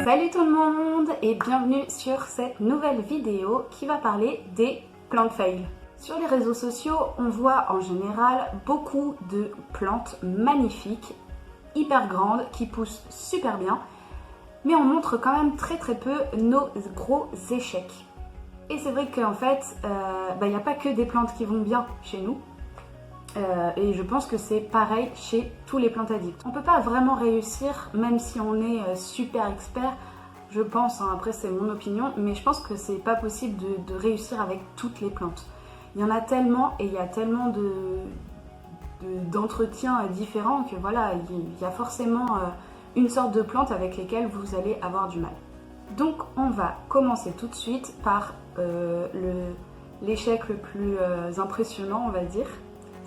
Salut tout le monde et bienvenue sur cette nouvelle vidéo qui va parler des plantes fail. Sur les réseaux sociaux, on voit en général beaucoup de plantes magnifiques, hyper grandes, qui poussent super bien, mais on montre quand même très peu nos gros échecs. Et c'est vrai qu'en fait, il n'y a pas que des plantes qui vont bien chez nous. Et je pense que c'est pareil chez tous les plantes addicts. On peut pas vraiment réussir, même si on est super expert, je pense, hein, après c'est mon opinion, mais je pense que c'est pas possible de réussir avec toutes les plantes. Il y en a tellement et il y a tellement d'entretiens différents que voilà, il y a forcément une sorte de plante avec lesquelles vous allez avoir du mal. Donc on va commencer tout de suite par l'échec le plus impressionnant, on va dire.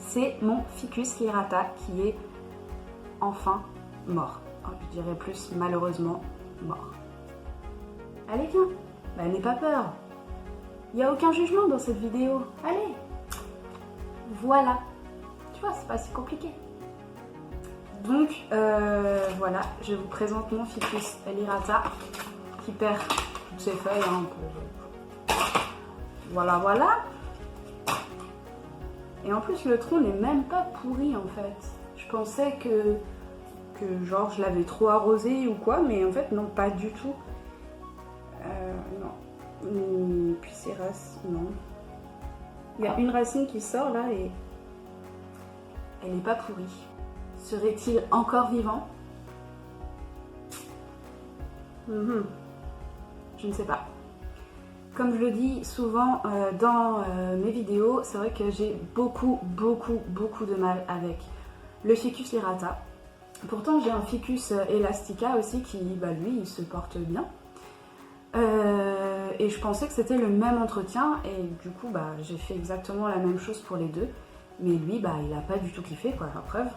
C'est mon Ficus lyrata qui est enfin mort. Je dirais plus malheureusement mort. Allez viens, n'aie pas peur. Il n'y a aucun jugement dans cette vidéo. Allez, voilà. Tu vois, c'est pas si compliqué. Donc voilà, je vous présente mon Ficus lyrata qui perd toutes ses feuilles. Hein, voilà. Et en plus, le tronc n'est même pas pourri en fait. Je pensais que genre je l'avais trop arrosé ou quoi, mais en fait non, pas du tout. Non. Puis ces racines, non. Il y a une racine qui sort là et elle n'est pas pourrie. Serait-il encore vivant? Je ne sais pas. Comme je le dis souvent dans mes vidéos, c'est vrai que j'ai beaucoup de mal avec le Ficus lyrata. Pourtant j'ai un Ficus elastica aussi qui, lui, il se porte bien. Et je pensais que c'était le même entretien et du coup j'ai fait exactement la même chose pour les deux. Mais lui, il a pas du tout kiffé, quoi, la preuve.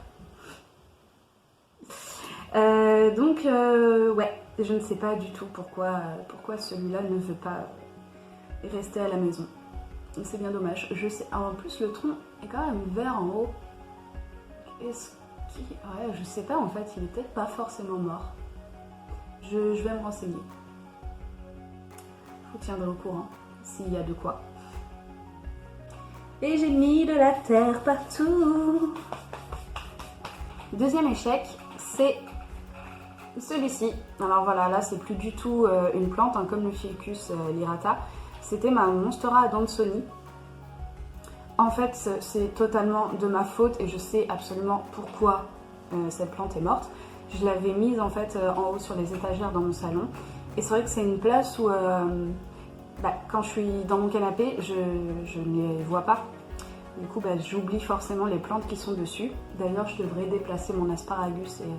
Ouais, je ne sais pas du tout pourquoi celui-là ne veut pas rester à la maison. C'est bien dommage. Je sais. En plus, le tronc est quand même vert en haut. Est-ce qu'il... Ouais, je sais pas en fait. Il est peut-être pas forcément mort. Je vais me renseigner. Je vous tiendrai au courant s'il y a de quoi. Et j'ai mis de la terre partout. Deuxième échec, c'est celui-ci. Alors voilà, là c'est plus du tout une plante, hein, comme le Ficus lyrata. C'était ma Monstera adansonii. En fait, c'est totalement de ma faute et je sais absolument pourquoi cette plante est morte. Je l'avais mise en fait en haut sur les étagères dans mon salon. Et c'est vrai que c'est une place où, quand je suis dans mon canapé, je ne les vois pas. Du coup, j'oublie forcément les plantes qui sont dessus. D'ailleurs, je devrais déplacer mon asparagus et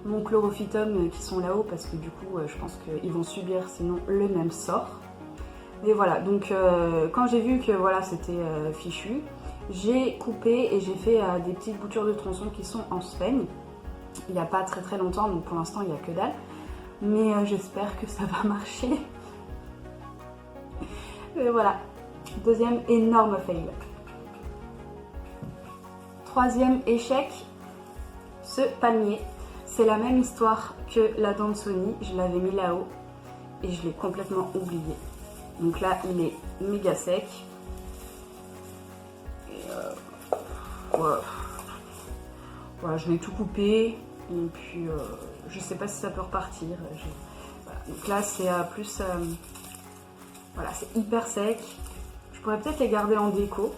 mon chlorophytum qui sont là-haut parce que du coup, je pense qu'ils vont subir sinon le même sort. Et voilà, donc quand j'ai vu que voilà, c'était fichu, j'ai coupé et j'ai fait des petites boutures de tronçons qui sont en spaigne. Il n'y a pas très longtemps, donc pour l'instant il n'y a que dalle. Mais j'espère que ça va marcher. Et voilà, deuxième énorme fail. Troisième échec, ce palmier. C'est la même histoire que la adansonii, je l'avais mis là-haut et je l'ai complètement oublié. Donc là, il est méga sec. Et voilà, je l'ai tout coupé. Et puis, je sais pas si ça peut repartir. Voilà. Donc là, c'est plus... voilà, c'est hyper sec. Je pourrais peut-être les garder en déco.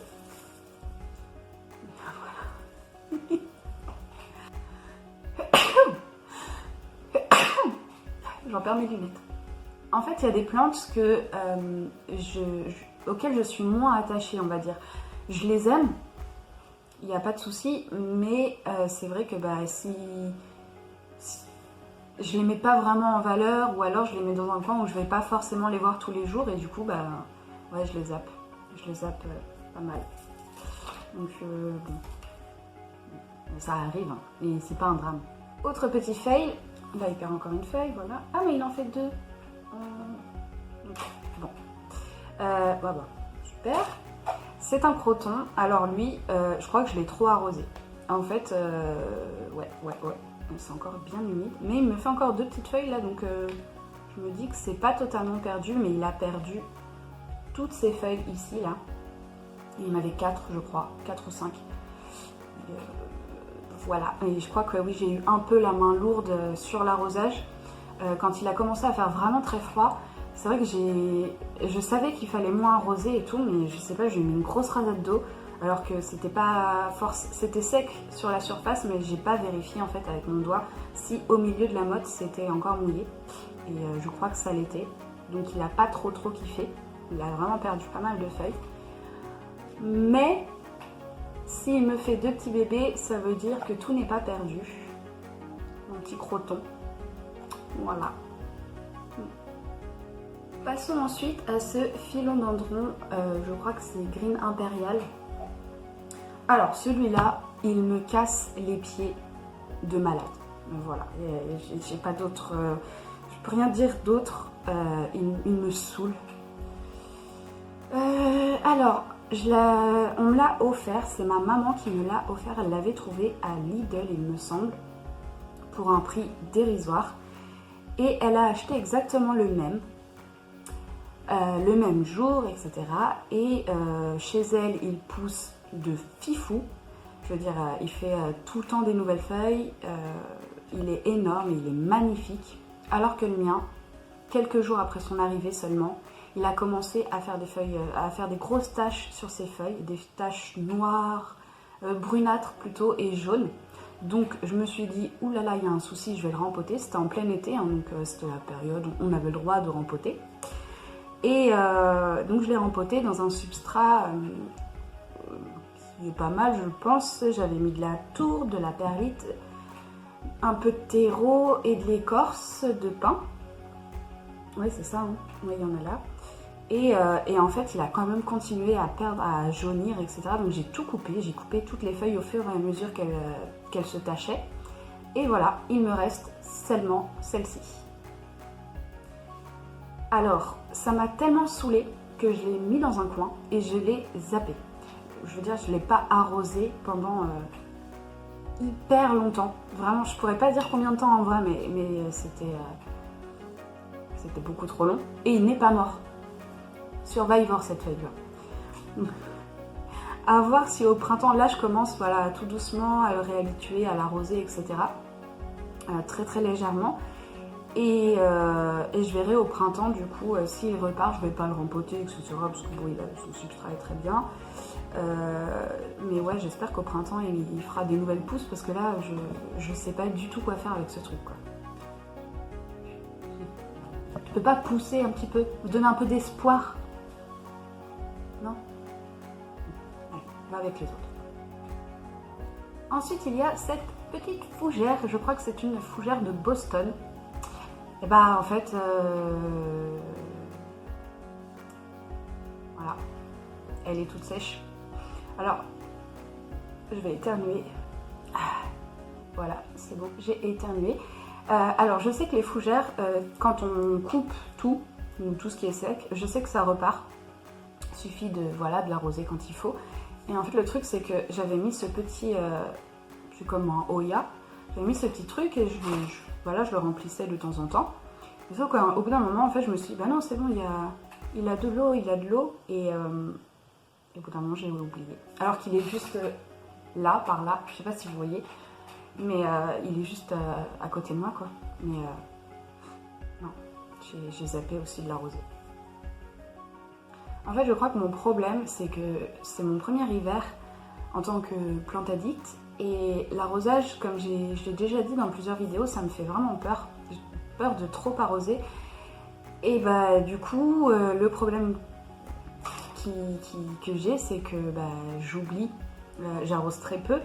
Voilà. J'en perds mes lunettes. En fait, il y a des plantes auxquelles je suis moins attachée, on va dire. Je les aime, il n'y a pas de souci, mais c'est vrai que si je les mets pas vraiment en valeur, ou alors je les mets dans un coin où je vais pas forcément les voir tous les jours, et du coup, ouais, je les zappe. Je les zappe pas mal. Donc, bon, ça arrive, hein, et c'est pas un drame. Autre petit fail, là il perd encore une feuille, voilà. Ah, mais il en fait deux. Bon, super. C'est un croton. Alors lui, je crois que je l'ai trop arrosé. En fait, ouais. C'est encore bien humide. Mais il me fait encore deux petites feuilles là, donc je me dis que c'est pas totalement perdu, mais il a perdu toutes ses feuilles ici, là. Il y en avait 4, je crois, 4 ou 5. Voilà, et je crois que oui, j'ai eu un peu la main lourde sur l'arrosage. Quand il a commencé à faire vraiment très froid, c'est vrai que je savais qu'il fallait moins arroser et tout, mais je sais pas, j'ai mis une grosse rasade d'eau, alors que c'était sec sur la surface, mais j'ai pas vérifié en fait avec mon doigt si au milieu de la motte c'était encore mouillé. Et je crois que ça l'était, donc il a pas trop kiffé, il a vraiment perdu pas mal de feuilles. Mais s'il me fait 2 petits bébés, ça veut dire que tout n'est pas perdu. Mon petit croton. Voilà. Passons ensuite à ce philodendron, je crois que c'est Green Imperial. Alors celui-là, il me casse les pieds de malade. Voilà, j'ai pas d'autre, je peux rien dire d'autre, il me saoule. Alors, on me l'a offert, c'est ma maman qui me l'a offert, elle l'avait trouvé à Lidl il me semble, pour un prix dérisoire. Et elle a acheté exactement le même jour, etc. Et chez elle, il pousse de fifou. Je veux dire, il fait tout le temps des nouvelles feuilles. Il est énorme, il est magnifique. Alors que le mien, quelques jours après son arrivée seulement, il a commencé à faire des feuilles, à faire des grosses taches sur ses feuilles, des taches noires, brunâtres plutôt et jaunes. Donc je me suis dit, oulala, il y a un souci, je vais le rempoter. C'était en plein été, hein, donc c'était la période où on avait le droit de rempoter. Et donc je l'ai rempoté dans un substrat qui est pas mal, je pense. J'avais mis de la tourbe, de la perlite, un peu de terreau et de l'écorce de pin. Oui, c'est ça, hein. Oui, il y en a là. Et en fait, il a quand même continué à perdre, à jaunir, etc. Donc j'ai tout coupé, j'ai coupé toutes les feuilles au fur et à mesure qu'elles se tachaient. Et voilà, il me reste seulement celle-ci. Alors, ça m'a tellement saoulée que je l'ai mis dans un coin et je l'ai zappé. Je veux dire, je ne l'ai pas arrosé pendant hyper longtemps. Vraiment, je pourrais pas dire combien de temps en vrai, mais c'était beaucoup trop long. Et il n'est pas mort. Survivor cette feuille-là. À voir si au printemps, là je commence voilà, tout doucement à le réhabituer, à l'arroser, etc. Très légèrement. Et je verrai au printemps du coup s'il repart, je vais pas le rempoter, etc. Parce que bon, son substrat est très bien. Mais ouais, j'espère qu'au printemps il fera des nouvelles pousses parce que là je sais pas du tout quoi faire avec ce truc quoi. Je peux pas pousser un petit peu, me donner un peu d'espoir. Non? Allez, on va avec les autres. Ensuite, il y a cette petite fougère, je crois que c'est une fougère de Boston. Et bah en fait, voilà, elle est toute sèche. Alors, je vais éternuer. Voilà, c'est bon, j'ai éternué. Alors, je sais que les fougères, quand on coupe tout ce qui est sec, je sais que ça repart. Il suffit de l'arroser quand il faut. Et en fait, le truc, c'est que j'avais mis ce petit, c'est comme un Oya, j'avais mis ce petit truc et je le remplissais de temps en temps. Et sauf qu'au bout d'un moment, en fait, je me suis dit, bah non, c'est bon, il a de l'eau, et au bout d'un moment, j'ai oublié. Alors qu'il est juste là, par là, je sais pas si vous voyez, mais il est juste à côté de moi, quoi. Mais non, j'ai zappé aussi de l'arroser. En fait, je crois que mon problème, c'est que c'est mon premier hiver en tant que plante addict, et l'arrosage, comme je l'ai déjà dit dans plusieurs vidéos, ça me fait vraiment peur. J'ai peur de trop arroser. Et bah du coup, le problème que j'ai, c'est que j'oublie, j'arrose très peu.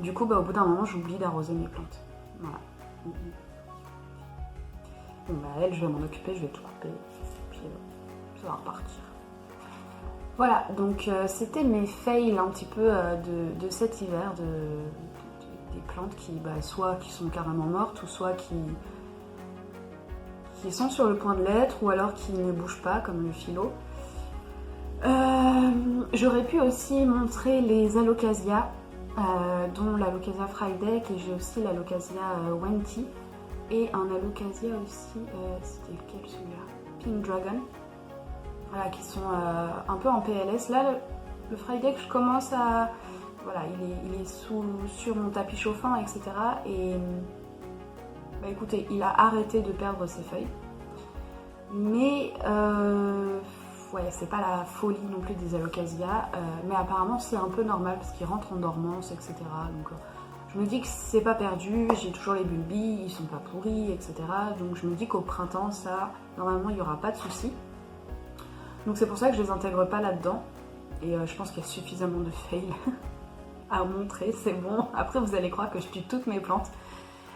Du coup, au bout d'un moment, j'oublie d'arroser mes plantes. Voilà. Bon, elle, je vais m'en occuper, je vais tout couper. Puis ça va repartir. Voilà, donc c'était mes fails un petit peu de cet hiver, des plantes qui, soit qui sont carrément mortes, ou soit qui sont sur le point de l'être, ou alors qui ne bougent pas, comme le philo. J'aurais pu aussi montrer les alocasias, dont l'alocasia Friday, et j'ai aussi l'alocasia Wenti. et un alocasia aussi, c'était lequel celui-là? Pink Dragon. Voilà, qui sont un peu en PLS. Là, le Friday, je commence à... Voilà, il est sur mon tapis chauffant, etc. Et bah écoutez, il a arrêté de perdre ses feuilles. Mais ouais, c'est pas la folie non plus des alocasia. Mais apparemment, c'est un peu normal parce qu'il rentre en dormance, etc. Donc je me dis que c'est pas perdu. J'ai toujours les bulbis, ils sont pas pourris, etc. Donc je me dis qu'au printemps, ça, normalement, il y aura pas de soucis. Donc c'est pour ça que je les intègre pas là-dedans. Et je pense qu'il y a suffisamment de fails à montrer, c'est bon. Après vous allez croire que je tue toutes mes plantes.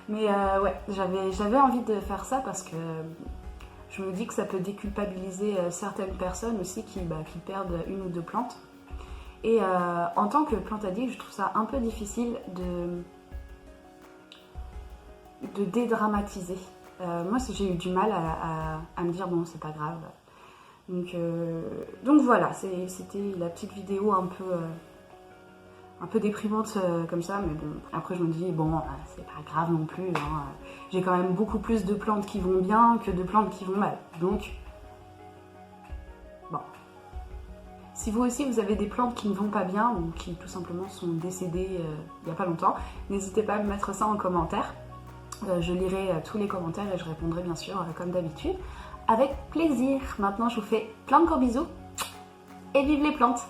Mais ouais, j'avais envie de faire ça parce que je me dis que ça peut déculpabiliser certaines personnes aussi qui perdent une ou deux plantes. Et en tant que plante addict, je trouve ça un peu difficile de dédramatiser. Moi j'ai eu du mal à me dire bon c'est pas grave. Donc voilà, c'était la petite vidéo un peu déprimante comme ça, mais bon, après je me dis, bon, c'est pas grave non plus, hein. J'ai quand même beaucoup plus de plantes qui vont bien que de plantes qui vont mal, donc, bon. Si vous aussi vous avez des plantes qui ne vont pas bien, ou qui tout simplement sont décédées il y a pas longtemps, n'hésitez pas à me mettre ça en commentaire. Je lirai tous les commentaires et je répondrai bien sûr, comme d'habitude. Avec plaisir. Maintenant, je vous fais plein de gros bisous et vive les plantes!